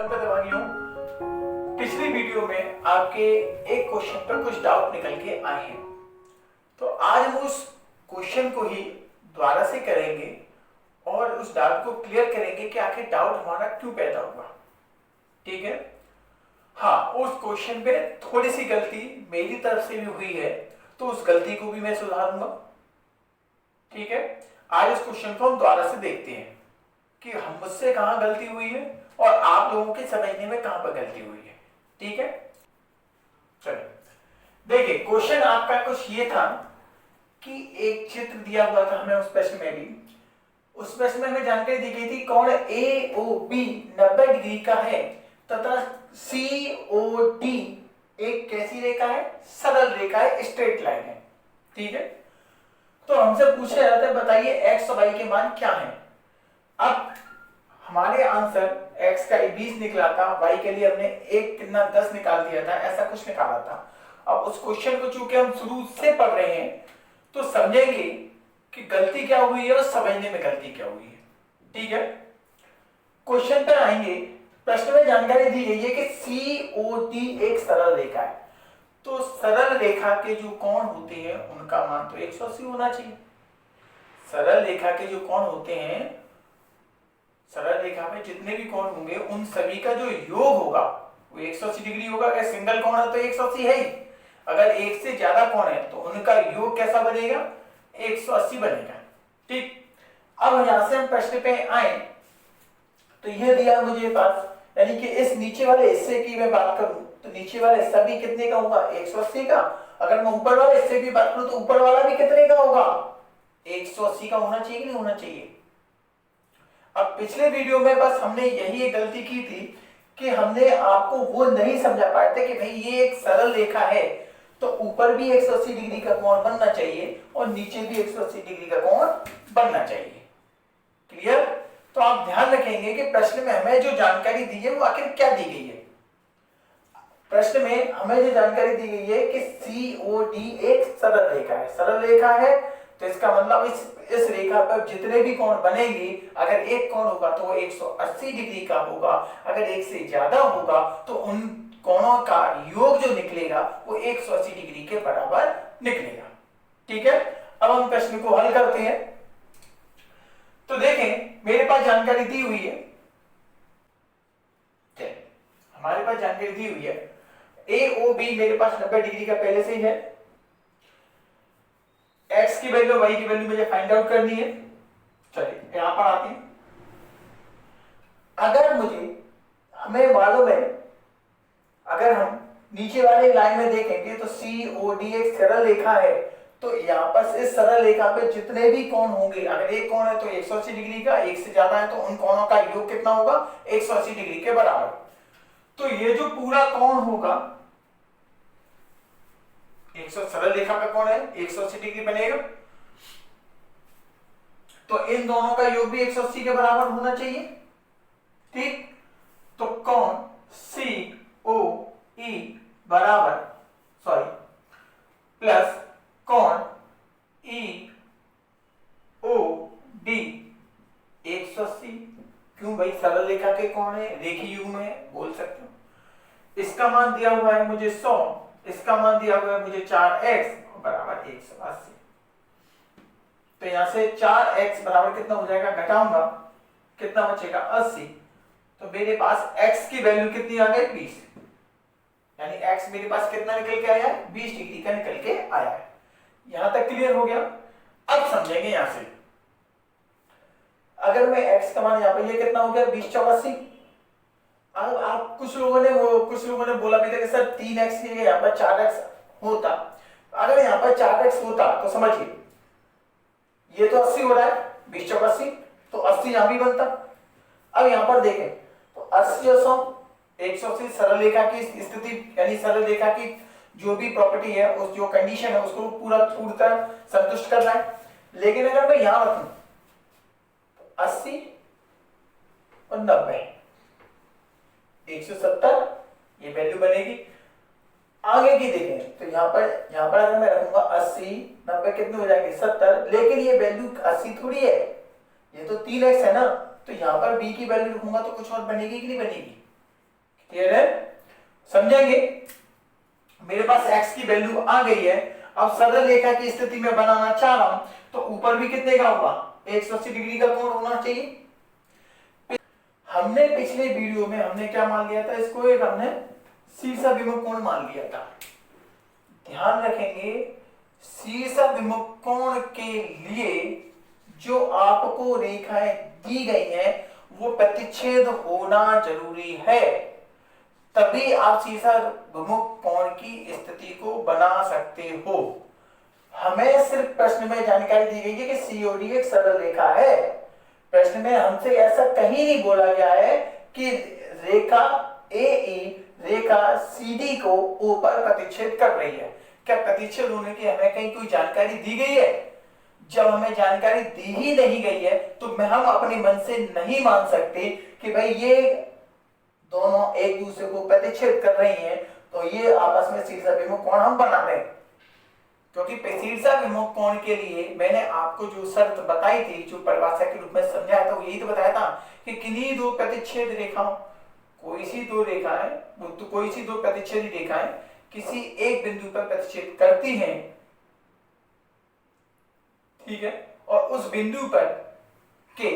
Channel पर दबाइयों। पिछली video में आपके एक क्वेश्चन पर कुछ डाउट निकल के आए हैं, तो आज हम उस क्वेश्चन को ही दोबारा से करेंगे और उस डाउट को क्लियर करेंगे कि आखिर डाउट हमारा क्यों पैदा हुआ। ठीक है, हाँ, उस क्वेश्चन पे थोड़ी सी गलती मेरी तरफ से भी हुई है, तो उस गलती को भी मैं सुधारूंगा। ठीक है, आज इस क्वेश्चन को हम दोबारा से देखते हैं कि हम मुझसे कहां गलती हुई है और आप लोगों के समझने में कहां पर गलती हुई है। ठीक है, चलिए देखिए, क्वेश्चन आपका कुछ ये था कि एक चित्र दिया हुआ था हमें उस प्रश्न में भी, उस प्रश्न में हमें जानकारी दी गई थी कोण AOB 90 डिग्री का है तथा COD एक कैसी रेखा है, सरल रेखा है, स्ट्रेट लाइन है। ठीक है, तो हमसे पूछा जाता है बताइए x और y के मान क्या हैं। अब हमारे आंसर x का 20 निकला था, y के लिए हमने एक कितना 10 निकाल दिया था, ऐसा कुछ निकाला था। अब उस क्वेश्चन को चूंकि हम शुरू से पढ़ रहे हैं तो समझेंगे कि गलती क्या हुई है और समझने में गलती क्या हुई है। ठीक है, क्वेश्चन पर आएंगे। प्रश्न में जानकारी दी गई है कि COD एक सरल रेखा है, तो सरल रेखा के जो कोण होते हैं उनका मान तो 180 होना चाहिए। सरल रेखा के जो कोण होते हैं, सरल रेखा में जितने भी कोण होंगे उन सभी का जो योग होगा वो 180 डिग्री होगा। अगर सिंगल कोण है तो 180 है ही, अगर एक से ज्यादा कोण है तो उनका योग कैसा बनेगा, 180 बनेगा। ठीक, अब यहां से हम प्रश्न पे आए तो यह दिया मुझे पास, यानी कि इस नीचे वाले हिस्से की मैं बात करूं तो नीचे वाला हिस्सा भी कितने का होगा, 180 का। अगर मैं ऊपर वाले हिस्से की बात करूं तो ऊपर वाला भी कितने का होगा, 180 का होना चाहिए कि नहीं होना चाहिए। अब पिछले वीडियो में बस हमने यही एक गलती की थी कि हमने आपको वो नहीं समझा पाए थे कि भाई ये एक सरल रेखा है तो ऊपर भी 180 डिग्री का कोण बनना चाहिए और नीचे भी 180 डिग्री का कोण बनना चाहिए। क्लियर? तो आप ध्यान रखेंगे कि प्रश्न में हमें जो जानकारी दी है वो आखिर क्या दी गई है। प्रश्न में हमें जो जानकारी दी गई है कि COD एक सरल रेखा है। सरल रेखा है तो इसका मतलब इस रेखा पर जितने भी कोण बनेंगे, अगर एक कोण होगा तो वो 180 डिग्री का होगा, अगर एक से ज्यादा होगा तो उन कोणों का योग जो निकलेगा वो 180 डिग्री के बराबर निकलेगा। ठीक है, अब हम प्रश्न को हल करते हैं। तो देखें, मेरे पास जानकारी दी हुई है, हमारे पास जानकारी दी हुई है AOB मेरे पास 90 डिग्री का पहले से ही है। x की वैल्यू y की वैल्यू मुझे फाइंड आउट करनी है। चलिए यहां पर आते हैं। अगर हमें मालूम है, अगर हम नीचे वाली लाइन में देखेंगे तो COD एक सरल रेखा है, तो यहां पर इस सरल रेखा पे जितने भी कोण होंगे, अगर एक कोण है तो 180 डिग्री का, एक से ज्यादा है तो उन कोणों का योग कितना होगा, 180 डिग्री के बराबर। तो ये जो पूरा कोण होगा, 100 सरल रेखा का कोण है 180 डिग्री बनेगा, तो इन दोनों का योग भी 180 के बराबर होना चाहिए। ठीक, तो कोण COE बराबर प्लस कोण EOD 180। क्यों भाई, सरल रेखा के कोण है, रेखीय युग्म है, बोल सकते हो। इसका मान दिया हुआ है मुझे 100, इसका मान दिया हुआ है मुझे 4x बराबर 180। तो यहां से 4x बराबर कितना हो जाएगा, घटाऊंगा, कितना बचेगा 80। तो मेरे पास x की वैल्यू कितनी आ गई, 20, यानी x मेरे पास कितना निकल के आया है, 20 डिग्री का निकल के आया है। यहां तक क्लियर हो गया। अब समझेंगे यहां से, अगर मैं x का मान यहां पर, ये कितना हो गया 20 चौक 80। अब आप कुछ लोगों ने बोला भी था कि सर 3x की जगह यहाँ पर 4x होता। अगर यहाँ पर 4x होता तो समझिए ये तो 80 हो रहा है, 20 चौक 80, तो 80 यहां भी बनता। अब यहां पर देखें तो 80 और 180 सरल रेखा की स्थिति, यानी सरल रेखा की जो भी प्रॉपर्टी है, उस जो कंडीशन है उसको पूर्णतः संतुष्ट कर रहा है। लेकिन अगर मैं यहां रखूं तो 80 और 90, 170 ये वैल्यू बनेगी। आगे की देखें तो यहाँ पर अगर मैं रखूंगा 80 90 कितने हो जाएंगे 70, लेकिन ये वैल्यू 80 थोड़ी है, ये तो 3x है ना, तो यहाँ पर b की वैल्यू रखूंगा तो कुछ और बनेगी कि नहीं बनेगी, क्लियर है? समझेंगे? मेरे पास x की वैल्यू आ गई है। अब सरल रेखा की स्थिति में बनाना चाह रहा हूं, तो ऊपर भी कितने का होगा? 180 डिग्री का कोण होना चाहिए। हमने पिछले वीडियो में हमने क्या मान लिया था? इसको एक हमने शीर्ष अभिमुख कोण मान लिया था। ध्यान रखेंगे, शीर्ष अभिमुख कोण के लिए जो आपको रेखाएं दी गई हैं वो प्रतिच्छेद होना जरूरी है, तभी आप शीर्ष अभिमुख कोण की स्थिति को बना सकते हो। हमें सिर्फ प्रश्न में जानकारी दी गई है कि सीओडी एक सरल रेखा है। प्रश्न में हमसे ऐसा कहीं नहीं बोला गया है कि रेखा AE रेखा CD को ऊपर प्रतिच्छेद कर रही है। क्या प्रतिच्छेद होने की हमें कहीं कोई जानकारी दी गई है? जब हमें जानकारी दी ही नहीं गई है तो हम अपने मन से नहीं मान सकते कि भाई ये दोनों एक दूसरे को प्रतिच्छेद कर रही हैं, तो ये आपस में शीर्ष अभिमुख कोण हम बना रहे हैं। क्योंकि शीर्ष अभिमुख कोण के लिए मैंने आपको जो शर्त बताई थी, जो परिभाषा के रूप में समझाया था, वो यही तो बताया था कि किन्हीं दो प्रतिच्छेद रेखाओं, कोई सी दो रेखाएं, तो कोई सी दो प्रतिच्छेदी रेखाएं किसी एक बिंदु पर प्रतिच्छेद करती हैं, ठीक है, और उस बिंदु पर के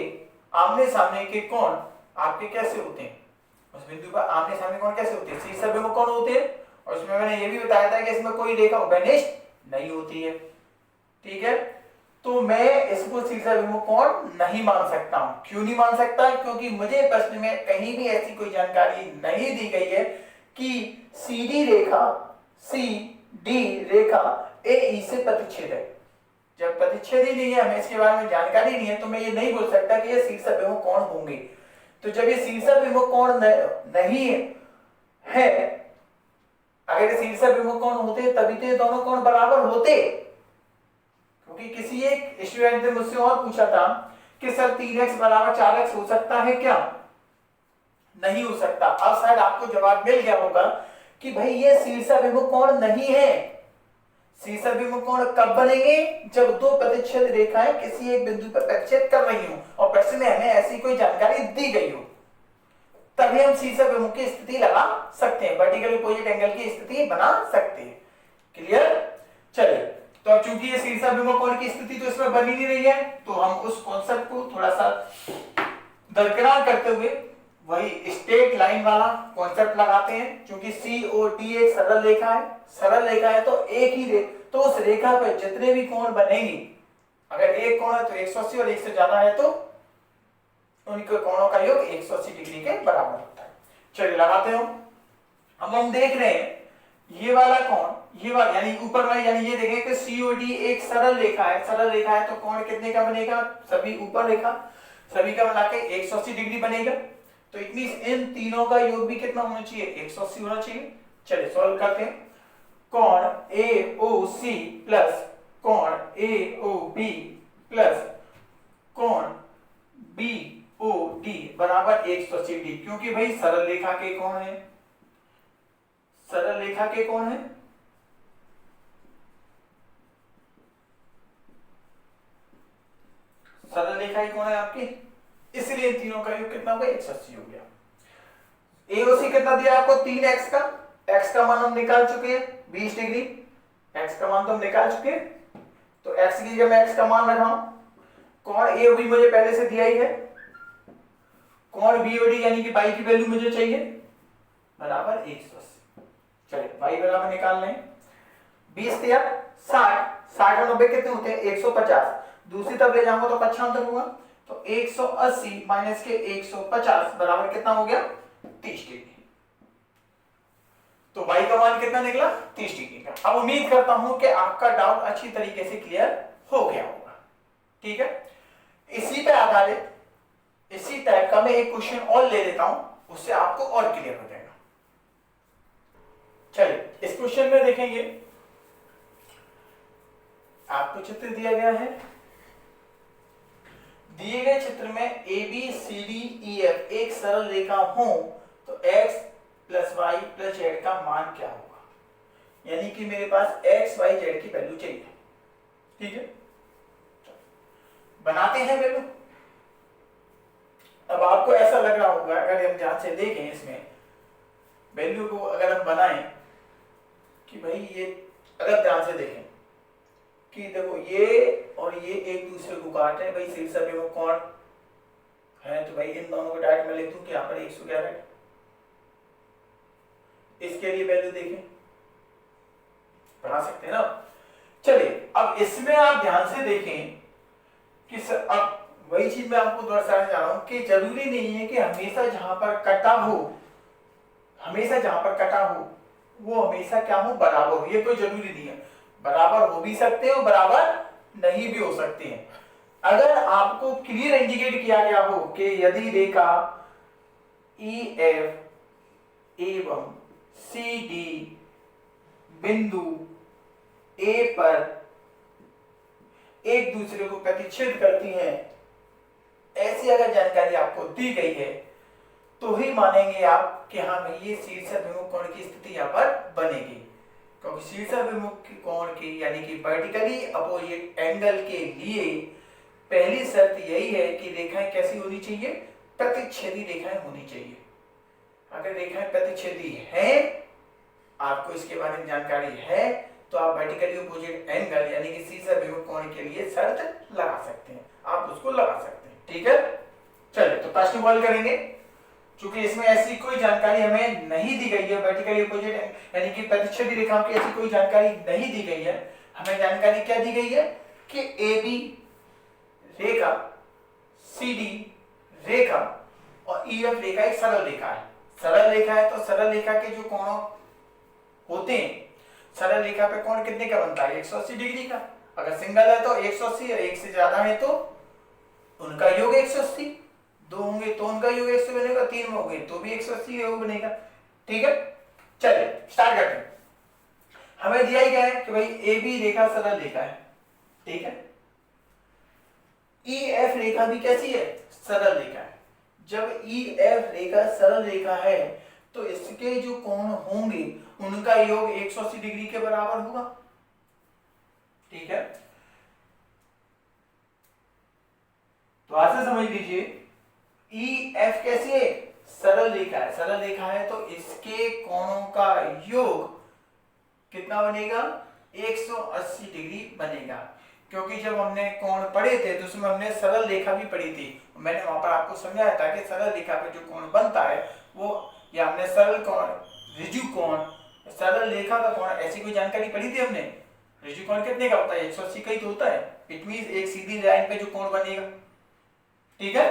आमने सामने के कोण आपके कैसे होते हैं? उस बिंदु पर आमने सामने कोण कैसे होते हैं? शीर्ष अभिमुख कोण होते हैं। और उसमें मैंने ये भी बताया था कि इसमें कोई रेखा उभयनिष्ठ नहीं होती है, ठीक है। तो मैं इसको शीर्ष अभिमुख कोण नहीं मान सकता हूं। क्यों नहीं मान सकता? क्योंकि मुझे प्रश्न में कहीं भी ऐसी कोई जानकारी नहीं दी गई है कि CD रेखा CD रेखा AE से प्रतिच्छेद है। जब प्रतिच्छेद ही नहीं है, हमें इसके बारे में जानकारी नहीं है, तो मैं ये नहीं बोल सकता कि ये शीर्ष अभिमुख कोण होंगे। तो जब ये शीर्ष अभिमुख कोण नहीं है, अगर शीर्ष अभिमुख कोण होते तभी तो ये दोनों कोण बराबर होते। क्योंकि किसी एक स्टूडेंट ने मुझसे और पूछा था कि सर 3x बराबर 4x हो सकता है क्या? नहीं हो सकता। अब शायद आपको जवाब मिल गया होगा कि भाई ये शीर्ष अभिमुख कोण नहीं है। शीर्ष अभिमुख कोण कब बनेंगे? जब दो प्रतिच्छेद रेखाएं किसी एक बिंदु पर प्रतिच्छेद कर रही हो और प्रश्न में हमें ऐसी कोई जानकारी दी गई हो, तभी हम शीर्ष अभिमुख की स्थिति लगा सकते हैं, वर्टिकल अपोजिट एंगल की स्थिति बना सकते हैं। क्लियर? चलिए, तो अब चूंकि ये शीर्ष अभिमुख कोण की स्थिति तो इसमें बन ही नहीं रही है, तो हम उस कॉन्सेप्ट को थोड़ा सा दरकिनार करते हुए वही स्ट्रेट लाइन वाला कॉन्सेप्ट लगाते हैं। क्योंकि COD एक सरल रेखा है, सरल रेखा है तो एक ही तो उस रेखा पर जितने भी कोण बनेंगे, अगर एक कोण है तो 180 और एक से ज्यादा है तो उनके कोणों का योग 180 डिग्री के बराबर होता है। चलिए लगाते हो। अब हम देख रहे हैं ये वाला कोण, ये वाला यानी ऊपर वाला, यानी ये देखें कि COD एक सरल रेखा है। सरल रेखा है तो कोण कितने का बनेगा? सभी ऊपर रेखा, सभी का मिला के 180 डिग्री बनेगा। तो इतनी इन तीनों का योग भी कितना होना चाहिए? 180 होना चाहिए। चलिए सॉल्व करते हैं। कोण AOC प्लस कोण AOB प्लस कोण BOD बराबर 180 डिग्री। क्योंकि भाई सरल रेखा के कोण है, सरल रेखा के कोण है, सरल रेखा के कोण है आपके, इसलिए तीनों का योग कितना होगा? 180 हो गया। AOC कितना दिया आपको? 3x का, x का मान हम निकाल चुके हैं 20 डिग्री, x का मान तो हम निकाल चुके हैं, तो x की जगह मैं x का मान रखा हूं। कोण AOB मुझे पहले से दिया ही है, कोण BOD यानी कि y की वैल्यू मुझे चाहिए बराबर 180। चलिए y बराबर निकाल लें। 20 दिया 60, 60 और 90 कितने होते हैं? 150। दूसरी तरफ ले जाऊंगा तो 55 होगा, तो 180 माइनस के 150 बराबर कितना हो गया? 30 डिग्री। तो y का मान कितना निकला? 30 डिग्री का। अब उम्मीद करता हूं कि आपका डाउट अच्छी तरीके से क्लियर हो गया होगा, ठीक है। इसी पे आधारित इसी टाइप का मैं एक क्वेश्चन और ले लेता हूं, उससे आपको और क्लियर हो जाएगा। चलिए, इस क्वेश्चन में देखेंगे आपको चित्र दिया गया है। दिए गए चित्र में ABCDEF एक सरल रेखा हो तो x plus y plus z का मान क्या होगा? यानी कि मेरे पास x y z की वैल्यू चाहिए, ठीक है। बनाते हैं वैल्यू। अब आपको ऐसा लग रहा होगा, अगर हम ध्यान से देखें इसमें वैल्यू को अगर हम बनाएं कि भाई ये, अगर ध्यान से देखें कि देखो ये और ये एक दूसरे को काट रहे हैं, भाई शीर्ष अभिमुख कोण है, तो भाई इन दोनों को डायरेक्ट में लिख दूं कि यहाँ पर 111। इसके लिए वैल्यू देखें, बना सकते हैं ना। चलिए अब इसमें आप ध्यान से देखें कि अब वही चीज मैं आपको दर्शाने जा रहा हूं कि जरूरी नहीं है कि हमेशा जहां पर कटा हो, हमेशा जहां पर कटा हो वो हमेशा क्या हो, बराबर हो, ये कोई जरूरी नहीं है। बराबर हो भी सकते हैं और बराबर नहीं भी हो सकते हैं। अगर आपको क्लियर इंडिकेट किया गया हो कि यदि रेखा EF एवं CD बिंदु A पर एक दूसरे को प्रतिच्छेद करती हैं, ऐसी अगर जानकारी आपको दी गई है तो ही मानेंगे आप कि हाँ भाई ये शीर्षाभिमुख कोण की स्थिति यहाँ पर बनेगी। क्योंकि शीर्षाभिमुख कोण की यानी कि वर्टिकली अपोजिट एंगल के लिए पहली शर्त यही है कि रेखाएं कैसी होनी चाहिए, प्रतिच्छेदी रेखाएं होनी चाहिए। अगर रेखाएं प्रतिच्छेदी हैं, आपको इसके बारे में जानकारी है, तो आप वर्टिकली अपोजिट एंगल यानी कि शीर्षाभिमुख कोण के लिए शर्त लगा सकते हैं, आप उसको लगा सकते हैं। ठीक है, चलिए तो प्रश्न हल करेंगे। चूंकि इसमें ऐसी कोई जानकारी हमें नहीं दी गई है, वर्टिकली अपोजिट यानी कि प्रतिच्छेदी रेखाओं की ऐसी कोई जानकारी नहीं दी गई है। हमें जानकारी क्या दी गई है कि AB रेखा, CD रेखा और EF रेखा एक सरल रेखा है। सरल रेखा है तो सरल रेखा के जो कोण होते हैं, सरल रेखा पे कोण कितने का बनता है, 180 डिग्री का। अगर सिंगल है तो 180 और एक से ज्यादा है तो उनका योग 180, दो होंगे तो उनका योग 180 बनेगा, तीन में होंगे तो भी 180 योग बनेगा। ठीक है, चलिए स्टार्ट करते हैं। हमें दिया ही गया है कि भाई AB रेखा सरल रेखा है, ठीक है। EF रेखा भी कैसी है, सरल रेखा है। जब EF रेखा सरल रेखा है तो इसके जो कोण होंगे उनका योग 180 डिग्री के बराबर होगा। ठीक है, तो ऐसे समझ लीजिए EF कैसी है, सरल रेखा है। सरल रेखा है तो इसके कोणों का योग कितना बनेगा, 180 डिग्री बनेगा। क्योंकि जब हमने कोण पढ़े थे तो उसमें हमने सरल रेखा भी पढ़ी थी, मैंने वहां पर आपको समझाया था कि सरल रेखा पे जो कोण बनता है वो, या हमने सरल कोण, ऋजु कोण, सरल रेखा का कोण, ऐसी कोई जानकारी पढ़ी थी हमने। ऋजु कोण कितने का होता है, 180 का ही तो होता है। इट मींस एक सीधी लाइन पे जो कोण बनेगा। ठीक है,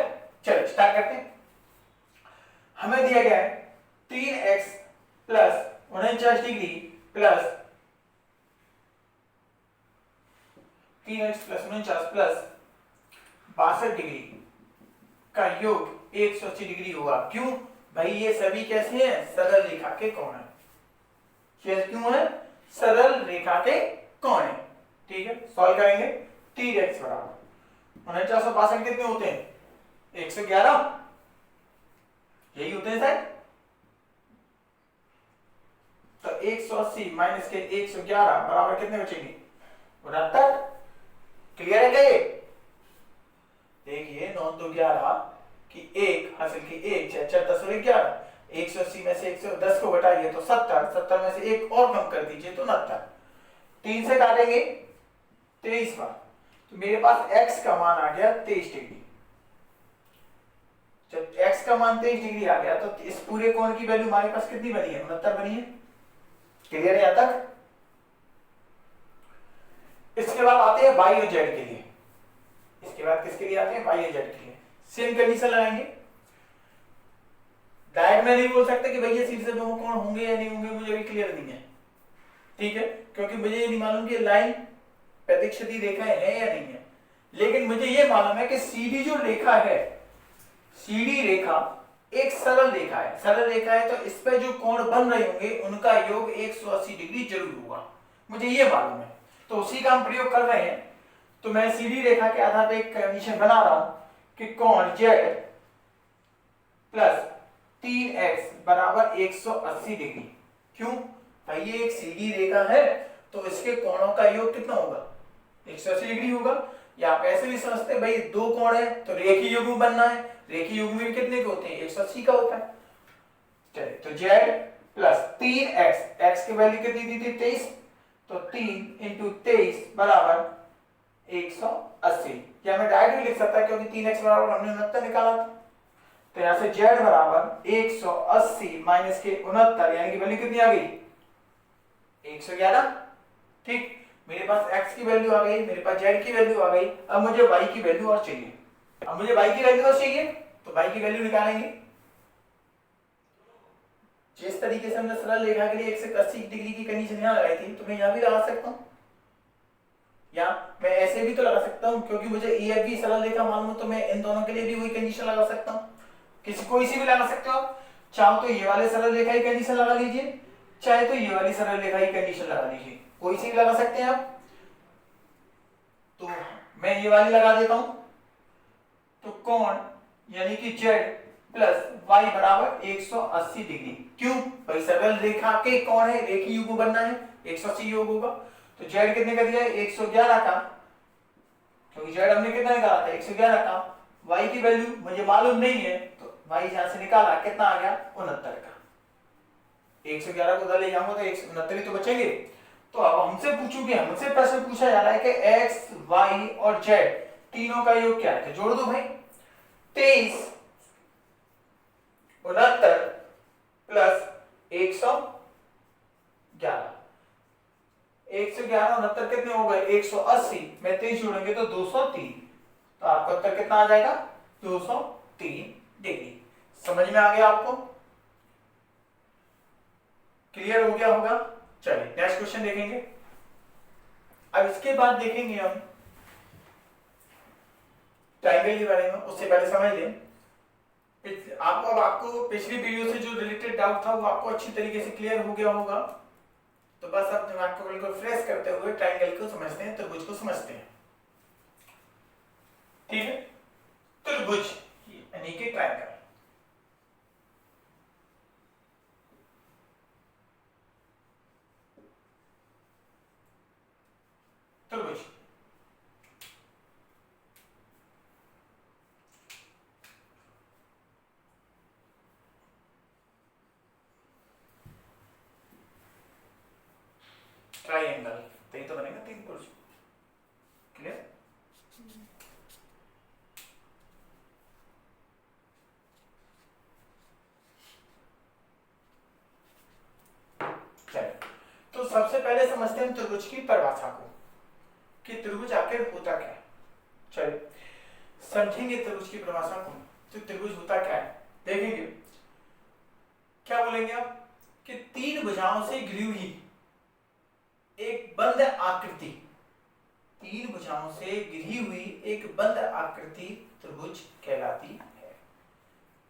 चलो स्टार्ट करते हैं। हमें दिया गया है 3x plus 49 degree plus 3x plus 49 plus 62 degree का योग 180 डिग्री होगा। क्यों भाई, ये सभी कैसे हैं, सरल रेखा के कोण है। क्यों है, सरल रेखा के कोण है। ठीक है, सॉल्व करेंगे। 3x बराबर 49 कितने होते हैं, 111 यही होते हैं शायद। तो 180 माइनस के 111 बराबर कितने बचेंगे, 69। क्लियर है क्या ये? देखिए 9 2 11 की 1 हासिल की 1 6 4 10 और 11, 180 में से 110 को घटाइए तो 70, 70 में से एक और कम कर दीजिए तो 69। 3 से काटेंगे 23 बार, तो मेरे पास x का मान आ गया 23 डिग्री। जब x का मान 23 डिग्री आ गया तो इस पूरे कोण की वैल्यू हमारे पास कितनी बनी है, 69 बनी है। क्लियर है यहां तक? इसके बाद आते हैं y और z के लिए। इसके बाद किसके लिए आते हैं, y और z के लिए। सेम कंडीशन लगाएंगे। डायरेक्ट मैं नहीं बोल सकता कि भैया शीर्ष अभिमुख कोण होंगे या नहीं होंगे, मुझे अभी क्लियर नहीं है। ठीक है, क्योंकि मुझे ये नहीं मालूम कि लाइन प्रतिच्छेदी रेखा है या नहीं है। लेकिन मुझे ये मालूम है कि CD जो रेखा है, CD रेखा एक सरल रेखा है। सरल रेखा है तो इस पे जो कोण बन रहे होंगे उनका योग 180 डिग्री जरूर होगा, मुझे ये मालूम है। तो उसी का हम प्रयोग कर रहे हैं। तो मैं CD रेखा के आधार पर एक कंडीशन बना रहा हूं कि कोण Z प्लस 3x बराबर 180 डिग्री। क्यों भाई, ये एक CD रेखा है तो इसके कोणों का योग कितना होगा, 180 डिग्री होगा। या आप ऐसे भी समझते भाई दो कोण है तो रेखीय युग्म बनना है, रेखीय युग्म में कितने के होते हैं, 180 का होता है। चलिए तो Z प्लस 3x, x की वैल्यू कितनी दी थी 23, तो 3 इंटू 23 बराबर 180। या मैं डायरेक्ट भी लिख सकता क्योंकि 3x बराबर हमने 69 निकाला था। तो यहां से z बराबर 180 माइनस के 69 यानी कि वैल्यू कितनी आ गई 111। ठीक, मेरे पास x की वैल्यू आ गई, मेरे पास z की वैल्यू आ गई, अब मुझे y की वैल्यू और चाहिए। अब मुझे y की वैल्यू और चाहिए तो y की वैल्यू निकालेंगे। जिस तरीके से हमने सरल रेखा के लिए 180 डिग्री की कंडीशन यहां लगाई थी, तो मैं यहां भी लगा सकता हूं, या मैं ऐसे भी तो लगा सकता हूं, क्योंकि मुझे ए एफ बी सरल रेखा मालूम है, तो मैं इन दोनों के लिए भी वही कंडीशन लगा सकता हूं। किसी कोई सी भी लगा सकते हो आप, चाहो तो ये वाले सरल रेखा की कंडीशन लगा लीजिए, चाहे तो ये वाली सरल रेखा की कंडीशन लगा लीजिए, कोई सी भी लगा सकते हैं आप। तो मैं ये वाली लगा देता हूं, तो कोण यानी कि z प्लस y बराबर 180 डिग्री। क्यों भाई, सरल रेखा के कोण है, रेखीय युग्म बनना है, 180 योग होगा। तो z कितने का दिया है 111 का, क्योंकि z हमने कितना निकाला था 111 का। y की वैल्यू मुझे मालूम नहीं है, तो y जहां से निकाला कितना आ गया 69 का। 111 को उधर ले जाऊंगा तो 169 तो बचेंगे। तो अब हमसे पूछोगे, हमसे प्रश्न पूछा जा रहा है कि x y और z तीनों का योग क्या है, तो जोड़ दो भाई। 23 69 प्लस 111, 111 69 कितने हो गए 180 में 23 जोड़ेंगे तो 203। तो आपका उत्तर कितना आ जाएगा 203 डिग्री। समझ में आ गया आपको, क्लियर हो गया होगा। चलिए नेक्स्ट क्वेश्चन देखेंगे। अब इसके बाद देखेंगे हम ट्रायंगल के बारे में। उससे पहले समझ लें, आपको पिछली वीडियो से जो रिलेटेड डाउट था वो आपको अच्छी तरीके से क्लियर हो गया होगा। तो बस अब दिमाग को बिल्कुल फ्रेश करते हुए ट्रायंगल को समझते हैं, त्रिभुज को समझते हैं। ठीक है, त्रिभुज यानी कि ट्रायंगल। त्रिभुज ट्रायंगल, तो ये तो बनेगा तीन त्रिभुज। क्लियर, चलिए तो सबसे पहले समझते हैं त्रिभुज की परिभाषा को कि त्रिभुज आखिर होता क्या है। चलिए समझेंगे त्रिभुज की परिभाषा को, तो त्रिभुज होता क्या है देखेंगे। क्या बोलेंगे आप कि तीन भुजाओं से घिरी हुई एक बंद आकृति, तीन भुजाओं से घिरी हुई एक बंद आकृति त्रिभुज कहलाती है।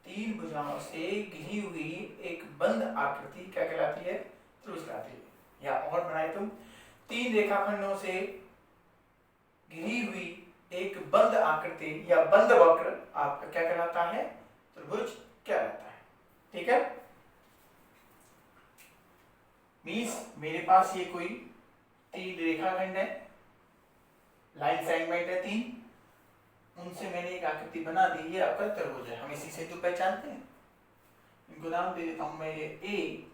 तीन भुजाओं से घिरी हुई एक बंद आकृति क्या कहलाती है, त्रिभुज कहलाती है। या और बनाए तुम, तीन रेखाखंडों से घिरी हुई एक बंद आकृति या बंद वक्र आपका क्या कहलाता है, त्रिभुज कहलाता है। ठीक है, मीन्स मेरे पास ये कोई तीन रेखाखंड है, लाइन सेगमेंट है तीन, उनसे मैंने एक आकृति बना दी, ये आपका त्रिभुज है। हम इसी से तो पहचानते हैं। इनको नाम दे देता हूं मैं, ये ए,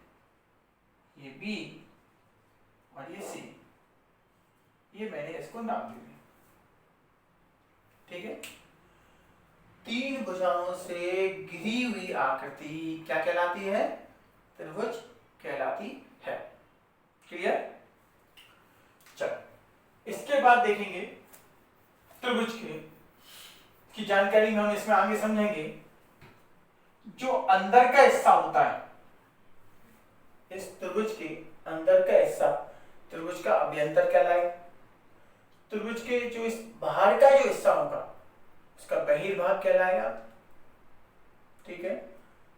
ये बी और ये सी, ये मैंने इसको नाम दे दिया। ठीक है, तीन भुजाओं से घिरी हुई आकृति क्या कहलाती है, त्रिभुज कहलाती है। क्लियर, चलो इसके बाद देखेंगे त्रिभुज की जानकारी में हम इसमें आगे समझेंगे। जो अंदर का हिस्सा होता है, इस त्रिभुज के अंदर का हिस्सा त्रिभुज का अभ्यंतर कहलाएगा। त्रिभुज के जो इस बाहर का जो हिस्सा होगा उसका बहिर्भाग कहलाएगा। ठीक है,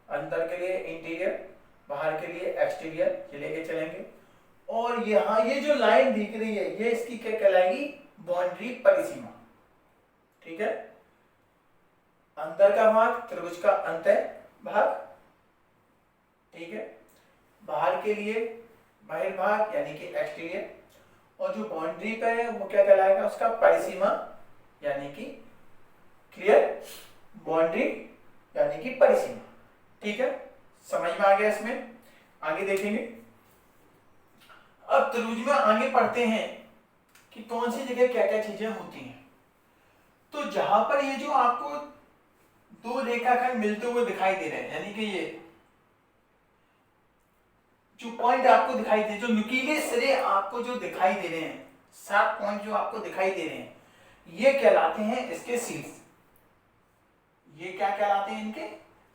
अंदर के लिए इंटीरियर, बाहर के लिए एक्सटीरियर, ये लेके चलेंगे। और यहाँ ये जो लाइन दिख रही है ये इसकी क्या कहलाएगी, बाउंड्री परिसीमा। ठीक है, अंदर का भाग त्रिभुज का अंतः भाग। ठीक है, बाहर के लिए बहिर्भाग यानी कि एक्सटीरियर, और जो बाउंड्री पे है वो क्या कहलाएगा, उसका परिसीमा यानी कि, क्लियर, बाउंड्री यानी कि परिसीमा। ठीक है, समझ में आ गया इसमें। आगे देखेंगे। अब त्रिभुज में आगे पढ़ते हैं कि कौन सी जगह क्या क्या चीजें होती हैं। तो जहां पर ये जो आपको दो रेखाखंड मिलते हुए दिखाई दे रहे हैं, यानी कि ये जो पॉइंट आपको दिखाई दे, जो नुकीले सिरे आपको जो दिखाई दे रहे हैं, 7 पॉइंट जो आपको दिखाई दे रहे हैं, ये कहलाते हैं इसके शीर्ष। ये क्या कहलाते हैं? इनके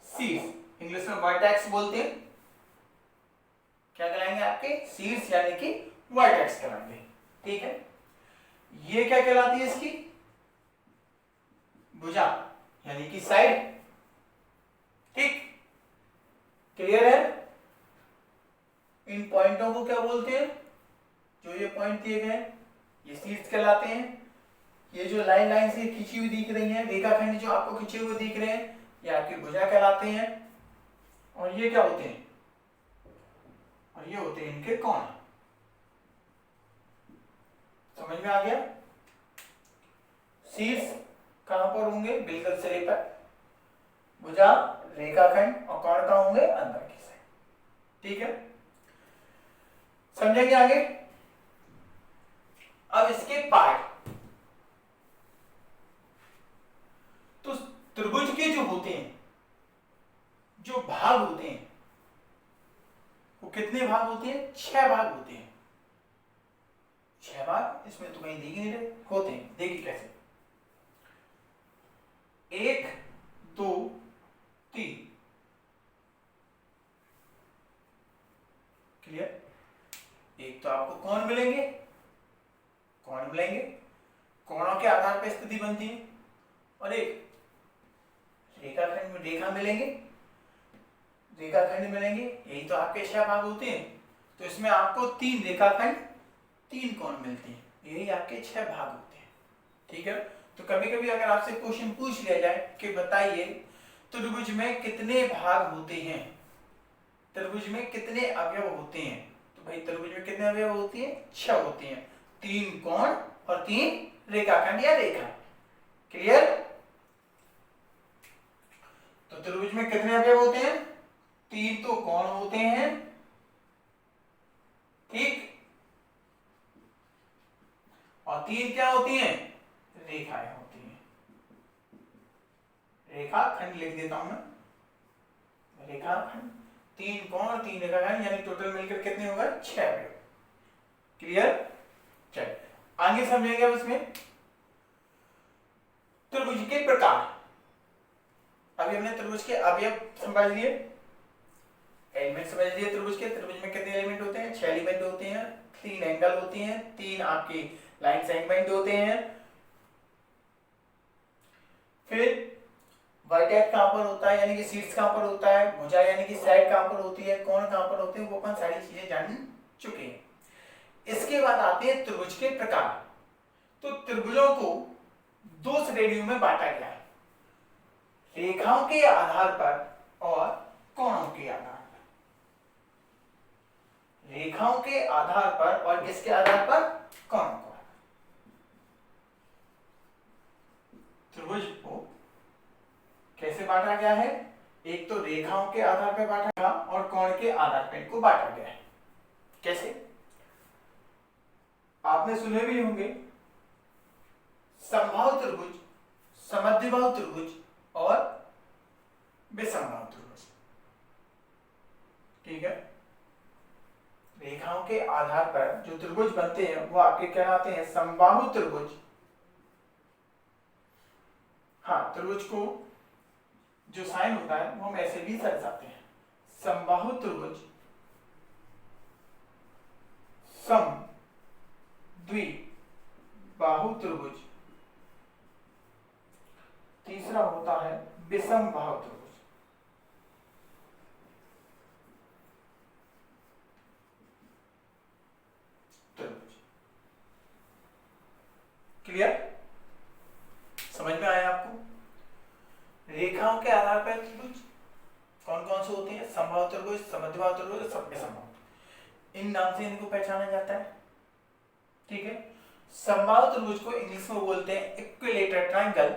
शीर्ष। इंग्लिश में वर्टेक्स बोलते हैं। क्या कहलाएंगे? आपके शीर्ष, यानी कि वर्टेक्स कहलाएंगे। ठीक है। ये क्या कहलाती है? इसकी भुजा, यानी कि साइड। ठीक, क्लियर है? इन पॉइंटों को क्या बोलते हैं? जो ये पॉइंट दिए गए ये शीर्ष कहलाते हैं। ये जो लाइन लाइन से खींची हुई दिख रही है, रेखाखंड जो आपको खींचे हुए दिख रहे हैं, ये आपकी भुजा कहलाते हैं। और ये क्या होते हैं? और ये होते हैं इनके कोण। समझ में आ गया? शीर्ष कहां पर होंगे? बिल्कुल सिरे पर। भुजा, रेखाखंड और कोण कहां होंगे? अंदर की साइड। ठीक है, समझेंगे आगे। अब इसके पार्ट, तो त्रिभुज के जो होते हैं, जो भाग होते हैं, वो कितने भाग होते हैं? 6 भाग होते हैं। 6 भाग इसमें तो कहीं दिख नहीं रहे, होते हैं। देखिए कैसे। 1 2 3। क्लियर? एक तो आपको कोण मिलेंगे, कोण मिलेंगे, कोणों के आधार पर स्थिति बनती है। और एक रेखाखंड में रेखा मिलेंगे, रेखाखंड मिलेंगे। यही तो आपके 6 भाग होते हैं। तो इसमें आपको 3 रेखाखंड, 3 कोण मिलते हैं। यही आपके 6 भाग होते हैं। ठीक है। तो कभी कभी अगर आपसे क्वेश्चन पूछ लिया जाए कि बताइए त्रिभुज में कितने भाग होते हैं, त्रिभुज में कितने अवयव होते हैं, तो भाई त्रिभुज में कितने अवयव होती हैं? 6 होती हैं। 3 कोण और 3 रेखाखंड या रेखा। क्लियर? तो त्रिभुज में कितने अवयव होते हैं? 3 तो कोण होते हैं। ठीक, और 3 क्या होती हैं? रेखाएं होती हैं। रेखाखंड लिख देता हूं मैं, रेखाखंड। 3 कोण, 3 रेखाखंड, यानी टोटल मिलकर कितने होगा? 6 अवयव। क्लियर? चलिए आगे समझेंगे अब इसमें त्रिभुज के प्रकार। अभी हमने त्रिभुज के अवयव समझ लिए, एलिमेंट समझ लिए त्रिभुज के। त्रिभुज में कितने एलिमेंट होते हैं? 6 एलिमेंट होते हैं। 3 एंगल होते हैं, 3 आपके लाइन सेगमेंट होते हैं। फिर वर्टेक्स कहां पर होता है, यानी कि शीर्ष कहां पर होता है, भुजा यानी कि साइड कहां पर होती है, कोण कहां पर होते हैं, वो अपन सारी चीजें जान चुके हैं। इसके बाद आते हैं त्रिभुज के प्रकार। तो त्रिभुजों को 2 श्रेणियों में बांटा गया है, रेखाओं के आधार पर और कोणों के आधार पर। रेखाओं के आधार पर और किसके आधार पर? कोणों को। त्रिभुज को कैसे बांटा गया है? एक तो रेखाओं के आधार पर बांटा गया और कोण के आधार पर इनको बांटा गया है। कैसे? आपने सुने भी होंगे समबाहु त्रिभुज, समद्विबाहु त्रिभुज और विषमबाहु त्रिभुज। ठीक है। रेखाओं के आधार पर जो त्रिभुज बनते हैं वो आपके कहलाते हैं समबाहु त्रिभुज। हाँ, त्रिभुज को जो साइन होता है वो हम ऐसे भी दर्शाते हैं, समबाहु त्रिभुज, सम द्विबाहु त्रिभुज। तीसरा होता है विषमबाहु त्रिभुज। क्लियर? समझ में आया आपको? रेखाओं के आधार पर त्रिभुज कौन कौन से होते हैं? समबाहु त्रिभुज, समद्विबाहु त्रिभुज, विषमबाहु। इन नाम से इनको पहचाना जाता है। ठीक है। समबाहु त्रिभुज को इंग्लिश में बोलते हैं इक्विलेटरल ट्रायंगल।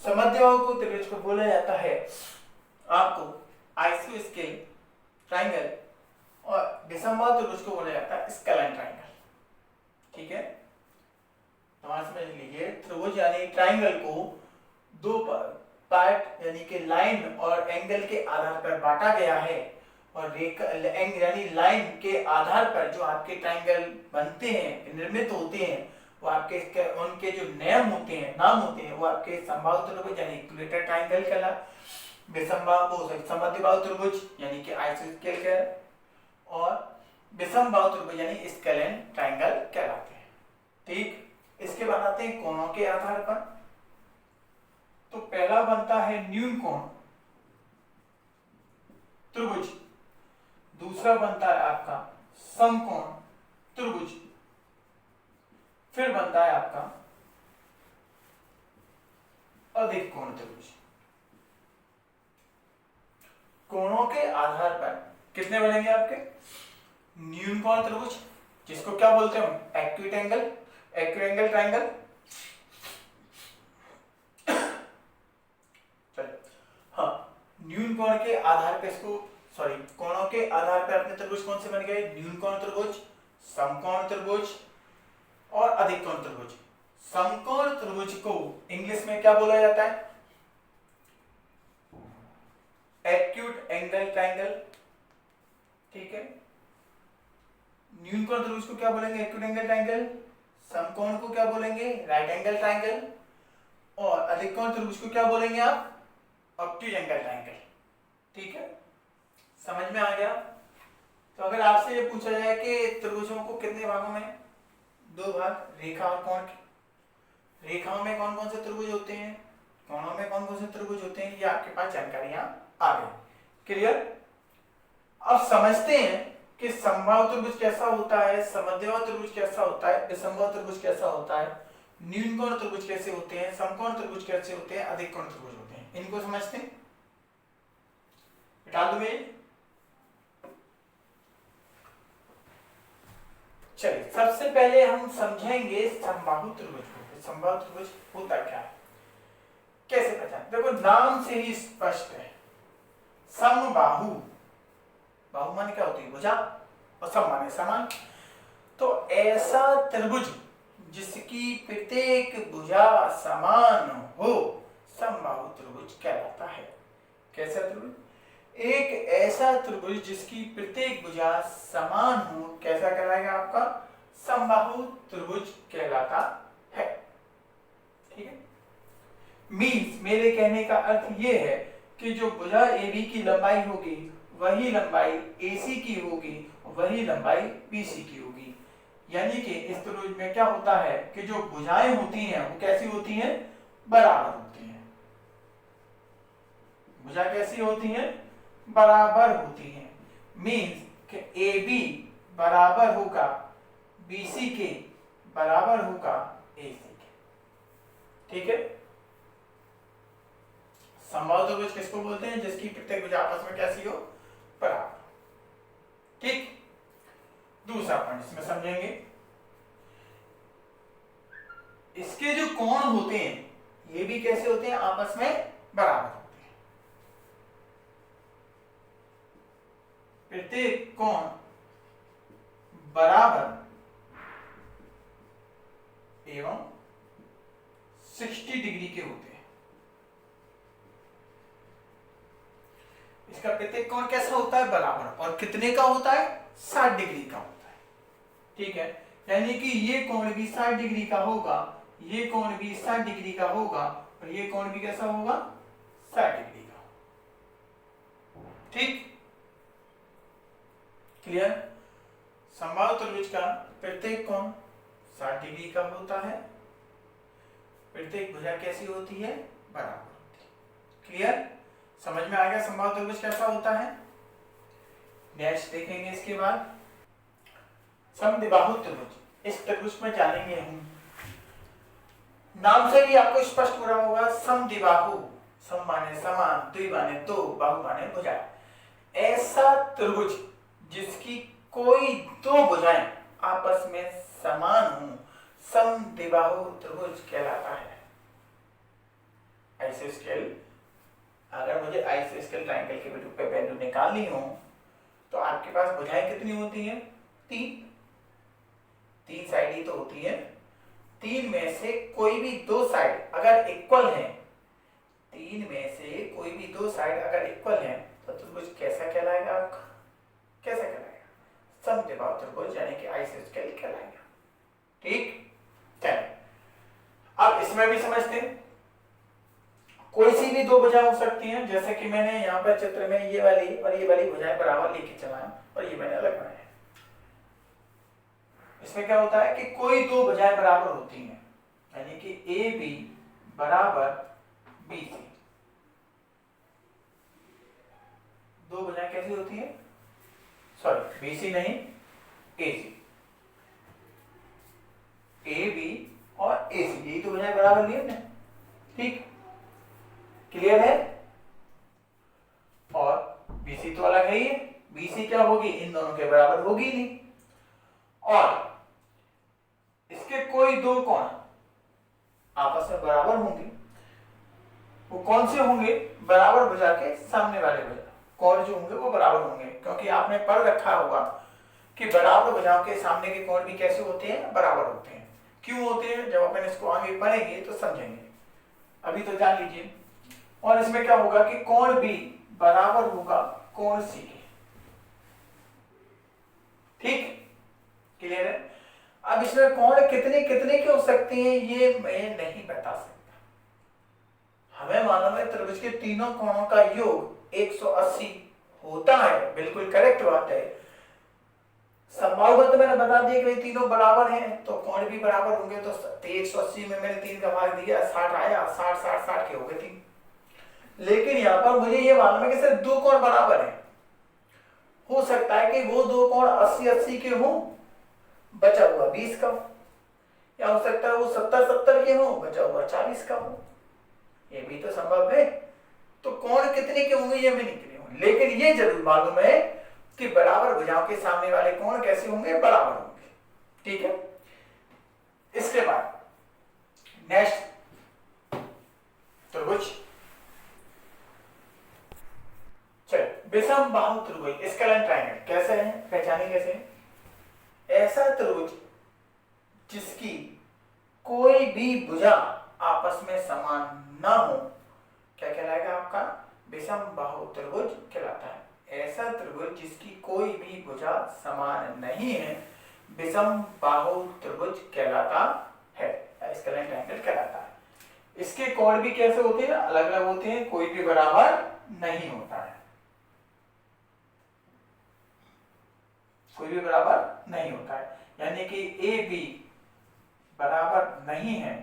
समद्विबाहु को त्रिभुज को बोला जाता है आपको आइसोस्केल ट्राइंगल और विसंवाद त्रिभुज को बोला जाता है स्केलेन ट्राइंगल। ठीक है, हमारा समझ लीजिए त्रिभुज यानी ट्राइंगल को दो पार्ट यानी कि लाइन और एंगल के आधार पर बांटा गया है, और रेखा यानी लाइन के आधार पर जो आपके ट्राइंगल बनते हैं, निर्मित होते हैं, वो आपके उनके जो नियम होते हैं, नाम होते हैं, वो आपके समबाहु त्रिभुज यानी इक्विलेटरल ट्राइंगल समद्विबाहु त्रिभुज यानी कि आइसोस्केल कहलाते और विषमबाहु त्रिभुज यानी स्केलेन ट्राइंगल कहलाते हैं। ठीक, इसके बाद आते हैं कोणों के आधार पर। तो पहला बनता है न्यून कोण त्रिभुज, दूसरा बनता है आपका समकोण त्रिभुज, फिर बनता है आपका अधिक कोण त्रिभुज। कोणों के आधार पर कितने बनेंगे आपके? न्यून कोण त्रिभुज, जिसको क्या बोलते हैं हम? Acute angle triangle. हाँ, न्यून कोण के आधार पे इसको कोणों के आधार पर अपने त्रिभुज कौन से बन गए? न्यून कोण त्रिभुज, समकोण त्रिभुज और अधिक कोण त्रिभुज। समकोण त्रिभुज को इंग्लिश में क्या बोला जाता है? Acute angle triangle. ठीक है, न्यून कोण त्रिभुज को क्या बोलेंगे? Acute angle triangle. समकोण को क्या बोलेंगे? Right angle triangle. और अधिक कोण त्रिभुज को क्या बोलेंगे आप? Obtuse angle triangle. ठीक है, समझ में आ गया? तो अगर आपसे ये पूछा जाए कि त्रिभुजों को कितने भागों में? दो भाग, रेखा और कोण के। रेखाओं में कौन कौन से त्रिभुज होते हैं, कोणों में कौन कौन से त्रिभुज होते हैं, ये आपके पास जानकारियां आ गई। क्लियर? अब समझते हैं कि समबाहु त्रिभुज कैसा होता है, समद्विबाहु त्रिभुज कैसा होता है, विषमबाहु त्रिभुज कैसा होता है, न्यून कोण त्रिभुज कैसे होते हैं, समकोण त्रिभुज कैसे होते हैं, अधिक कोण त्रिभुज होते हैं। इनको समझते हैं। बता दूं मैं? चलिए, सबसे पहले हम समझेंगे समबाहु त्रिभुज को। समबाहु त्रिभुज होता क्या है, कैसे पहचान? देखो, नाम से ही स्पष्ट है। समबाहु, बाहु माने क्या होती है? भुजा, और सम माने समान। तो ऐसा त्रिभुज जिसकी प्रत्येक भुजा समान हो, समबाहु त्रिभुज कहलाता है। कैसा त्रिभुज? एक ऐसा त्रिभुज जिसकी प्रत्येक भुजा समान हो, कैसा कहलाएगा आपका? समबाहु त्रिभुज कहलाता है। ठीक है, मीन्स मेरे कहने का अर्थ ये है कि जो भुजा AB की लंबाई होगी वही लंबाई AC की होगी, वही लंबाई BC की होगी। यानी कि इस त्रिभुज में क्या होता है कि जो भुजाएं होती हैं वो कैसी होती हैं? बराबर होती हैं। भुजा कैसी होती हैं? बराबर होती हैं। मीन्स कि AB बराबर होगा BC के, बराबर होगा AC के। ठीक है, समबाहु त्रिभुज किसको बोलते हैं? जिसकी प्रत्येक भुजा आपस में कैसी हो? बराबर। ठीक, दूसरा पॉइंट इसमें समझेंगे। इसके जो कोण होते हैं ये भी कैसे होते हैं? आपस में बराबर होते हैं। प्रत्येक कोण बराबर एवं 60 डिग्री के होते हैं। इसका प्रत्येक कोण कैसा होता है? बराबर। और कितने का होता है? 60 डिग्री का होता है। ठीक है, यानी कि ये कोण भी 60 डिग्री का होगा, ये कोण भी 60 डिग्री का होगा, और ये कोण भी कैसा होगा? 60 डिग्री का। ठीक, क्लियर? समबाहु त्रिभुज का प्रत्येक कोण 60 डिग्री का होता है, प्रत्येक भुजा कैसी होती है? बराबर होती है। क्लियर? समझ में आ गया समबाहु त्रिभुज कैसा होता है? नेक्स्ट देखेंगे इसके बाद समद्विबाहु त्रिभुज। इस त्रिभुज में जानेंगे हम, नाम से भी आपको स्पष्ट हो रहा होगा, समद्विबाहु, सम माने समान, द्वि माने दो, बाहु माने भुजा। ऐसा त्रिभुज जिसकी कोई दो भुजाएं आपस में समान हो, समद्विबाहु त्रिभुज कहलाता है। आइसोस्केल, अगर मुझे आइसोस्केल ट्राइंगल के वैल्यू निकालनी हो तो आपके पास भुजाएं कितनी होती हैं? 3 साइड ही तो होती है। 3 में से कोई भी 2 साइड अगर इक्वल है, 3 में से कोई भी 2 साइड अगर इक्वल है तो त्रिभुज कैसा कहलाएगा आपका? कैसा कहलाएगा? समद्विबाहु त्रिभुज यानी कि आइसोस्केल कहलाएगा। ठीक, चलिए अब इसमें भी समझते हैं। कोई सी भी 2 भुजाएं हो सकती हैं, जैसे कि मैंने यहाँ पर चित्र में ये वाली और ये वाली भुजाएं बराबर लेके चला है और ये मैंने अलग बनाया है। इसमें क्या होता है कि कोई 2 भुजाएं बराबर होती हैं, यानी कि ए बी बराबर बी सी। 2 भुजाएं कैसी होती हैं? सॉरी, बी सी नहीं, ए सी। ए बी और ए सी, यही तो भुजाएं बराबर लिए ना। ठीक, क्लियर है? और बीसी तो अलग है ही है, बीसी क्या होगी? इन दोनों के बराबर होगी नहीं। और इसके कोई 2 कोण आपस में बराबर होंगे, वो कौन से होंगे? बराबर भुजा के सामने वाले भुजा कोण जो होंगे वो बराबर होंगे, क्योंकि आपने पढ़ रखा होगा कि बराबर भुजाओं के सामने के कोण भी कैसे होते हैं? बराबर होते हैं। क्यों होते हैं? जब अपन इसको आगे पढ़ेंगे तो समझेंगे, अभी तो जान लीजिए। और इसमें क्या होगा कि कोण भी बराबर होगा कोण सी के। ठीक, क्लियर है? अब इसमें कोण कितने कितने के हो सकते हैं ये मैं नहीं बता सकता। हमें मालूम है त्रिभुज के तीनों कोणों का योग 180 होता है, बिल्कुल करेक्ट बात है। संभावना तो मैंने बता दिया कि तीनों बराबर हैं तो कोण भी बराबर होंगे, तो 180 में मैंने 3 का भाग दिया, 60 आया, 60 60 60 के हो गए 3। लेकिन यहां पर मुझे ये मालूम है कि सिर्फ 2 कोण बराबर हैं। हो सकता है कि वो 2 कोण 80 80 के हों, बचा हुआ 20 का हो, या हो सकता है वो 70 70 के हों, बचा हुआ 40 का हो, ये भी तो संभव है। तो कोण कितने के होंगे ये मैं नहीं कह रहा हूं, लेकिन ये जरूर मालूम है कि बराबर भुजाओं के सामने वाले कोण कैसे होंगे? बराबर होंगे। ठीक है, इसके बाद नेक्स्ट त्रिभुज, चलो विषम बाहु त्रिभुज, स्केलेन ट्रायंगल कैसे है, पहचाने कैसे है? ऐसा त्रिभुज जिसकी कोई भी भुजा आपस में समान ना हो, क्या कहलाएगा आपका? विषम बाहु त्रिभुज कहलाता है। ऐसा त्रिभुज जिसकी कोई भी भुजा समान नहीं है, विषम बाहु त्रिभुज कहलाता है, स्केलेन ट्रायंगल कहलाता है। इसके कोण भी कैसे होते हैं? अलग अलग होते हैं, कोई भी बराबर नहीं होता है, कोई भी बराबर नहीं होता है। यानी कि ए बी बराबर नहीं है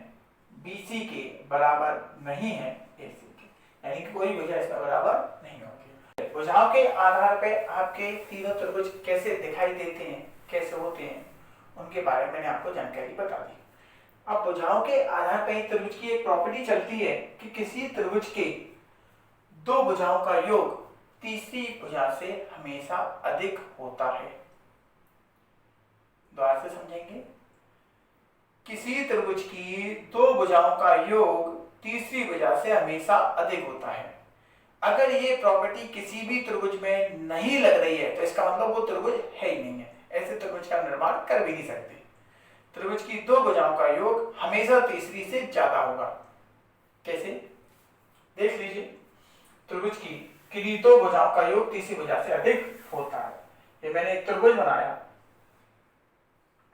बी सी के, बराबर नहीं है ए सी के, यानी कि कोई भुजा इसका बराबर नहीं होती। भुजाओं के आधार पे आपके तीनों त्रिभुज कैसे दिखाई देते हैं, कैसे होते हैं, उनके बारे में मैंने आपको जानकारी बता दी। अब भुजाओं के आधार पर त्रिभुज की एक प्रॉपर्टी चलती है कि किसी त्रिभुज के 2 भुजाओं का योग तीसरी भुजा से हमेशा अधिक होता है। दोबारा से समझेंगे, किसी त्रिभुज की 2 भुजाओं का योग तीसरी भुजा से हमेशा अधिक होता है। अगर ये प्रॉपर्टी किसी भी त्रिभुज में नहीं लग रही है तो इसका मतलब वो त्रिभुज है ही नहीं है, ऐसे त्रिभुज का निर्माण कर भी नहीं सकते। त्रिभुज की 2 भुजाओं का योग हमेशा तीसरी से ज्यादा होगा। कैसे? देख लीजिए, त्रिभुज की किन्हीं 2 भुजाओं का योग तीसरी भुजा से अधिक होता है। ये मैंने एक त्रिभुज बनाया,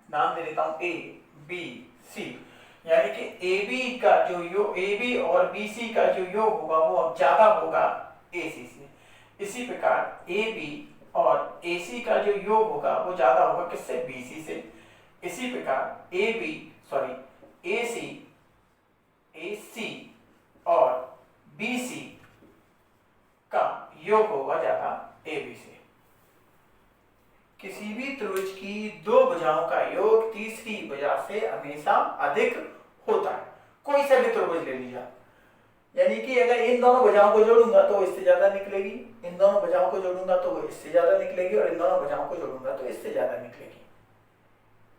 नाम दे देता हूं ए बी सी, यानी कि ए बी का जो योग, ए बी और बी सी का जो योग होगा वो ज्यादा होगा ए सी से। इसी प्रकार ए बी और ए सी का जो योग होगा वो ज्यादा होगा किससे? बी सी से। इसी प्रकार ए सी और बी सी का योग होगा ज्यादा ए बी से। किसी भी त्रिभुज की 2 भुजाओं का योग तीसरी भुजा से हमेशा अधिक होता है। कोई सा भी त्रिभुज ले लीजिए, यानी कि अगर इन दोनों भुजाओं को जोड़ूंगा तो इससे ज्यादा निकलेगी, इन दोनों भुजाओं को जोड़ूंगा तो वो इससे ज्यादा निकलेगी, और इन दोनों भुजाओं को जोड़ूंगा तो इससे ज्यादा निकलेगी।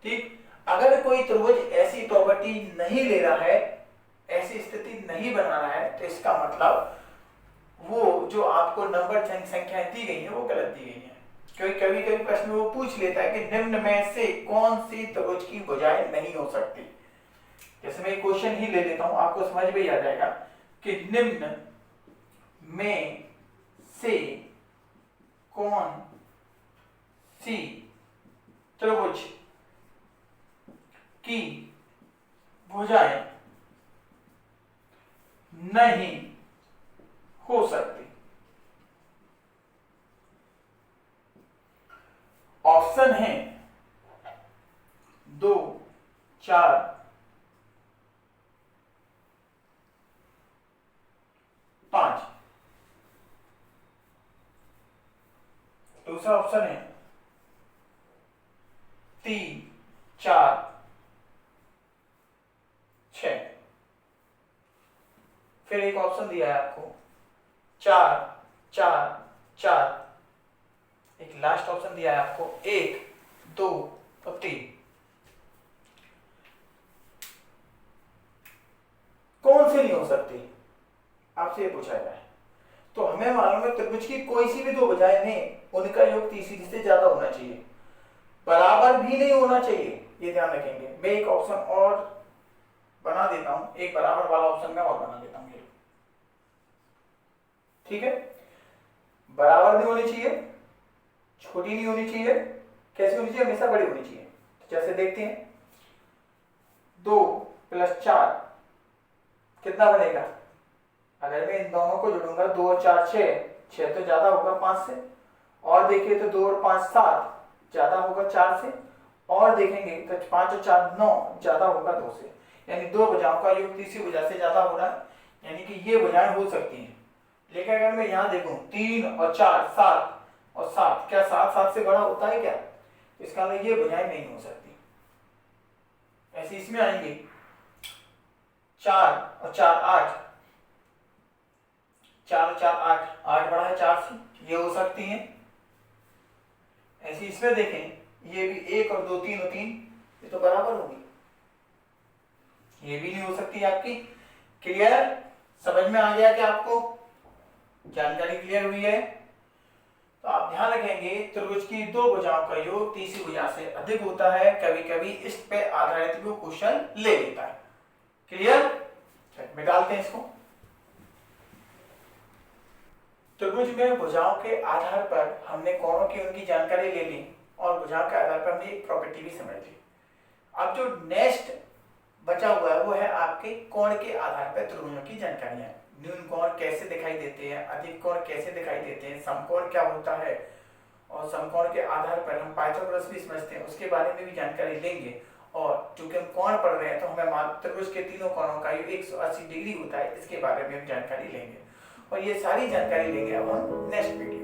ठीक, अगर कोई त्रिभुज ऐसी प्रॉपर्टी नहीं ले रहा है, ऐसी स्थिति नहीं बना रहा है, तो इसका मतलब वो जो आपको नंबर संख्याएं दी गई है वो गलत दी गई है। क्योंकि कभी कभी प्रश्न में वो पूछ लेता है कि निम्न में से कौन सी त्रिभुज की भुजाएं नहीं हो सकती। जैसे मैं क्वेश्चन ही ले लेता हूं, आपको समझ में ही आ जाएगा कि निम्न में से कौन सी त्रिभुज की भुजाएं नहीं हो सकती। ऑप्शन है 2, 4, 5। दूसरा ऑप्शन है 3, 4, 6। फिर एक ऑप्शन दिया है आपको 4, 4, 4। एक लास्ट ऑप्शन दिया है आपको 1, 2 और 3। कौन सी नहीं हो सकती आपसे ये पूछा गया है। तो हमें मालूम है त्रिभुज की कोई सी भी दो भुजाएं नहीं, उनका योग तीसरी से ज्यादा होना चाहिए, बराबर भी नहीं होना चाहिए, ये ध्यान रखेंगे। मैं एक ऑप्शन और बना देता हूं, एक बराबर वाला ऑप्शन मैं और बना देता हूं, ठीक है। बराबर नहीं होनी चाहिए, छोटी नहीं होनी चाहिए, कैसी होनी चाहिए, हमेशा बड़ी होनी चाहिए। तो जैसे देखते हैं 2 + 4 कितना बनेगा। अगर मैं इन दोनों को जोड़ूंगा 2 और 4 6, 6 तो ज्यादा होगा 5 से। और देखिए तो 2 और 5 7, ज्यादा होगा 4 से। और देखेंगे तो 5 और 4 9, ज्यादा होगा 2 से। यानी दो भुजाओं का योग तीसरी भुजा से ज्यादा हो रहा है, यानी कि ये भुजाएं हो सकती हैं। लेकिन अगर मैं यहाँ देखूं 3 और 4 7 और 7, क्या 7 7 से बड़ा होता है क्या? इसका मतलब ये भुजाएं नहीं हो सकती। ऐसे इसमें आएंगे 4 और 4 8, 4 और 4 8, 8 बड़ा है 4 से, ये हो सकती हैं। ऐसे इसमें देखें ये भी 1 और 2 3 और 3, ये तो बराबर होगी, ये भी नहीं हो सकती आपकी। क्लियर? समझ में आ गया क्या आपको? जानकारी क्लियर हुई है? तो आप ध्यान रखेंगे त्रिभुज की दो भुजाओं का योग तीसरी भुजा से अधिक होता है। कभी कभी इस पे आधारित भी क्वेश्चन ले लेता है। क्लियर? निकालते हैं इसको। त्रिभुज में भुजाओं के आधार पर हमने कोणों की उनकी जानकारी ले ली और भुजाओं के आधार पर हमने एक प्रॉपर्टी भी समझ ली। अब जो नेक्स्ट बचा हुआ है वो है आपके कोण के आधार पर त्रिभुजों की जानकारियां। न्यून कोण कैसे दिखाई देते हैं, अधिक कोण कैसे दिखाई देते हैं, समकोण क्या होता है, और समकोण के आधार पर हम पाइथागोरस भी समझते हैं, उसके बारे में भी जानकारी लेंगे। और चूंकि हम कोण पढ़ रहे हैं तो हमें त्रिभुज के तीनों कोणों का योग 180 डिग्री होता है, इसके बारे में हम जानकारी लेंगे। और ये सारी जानकारी लेंगे अब हम नेक्स्ट वीडियो।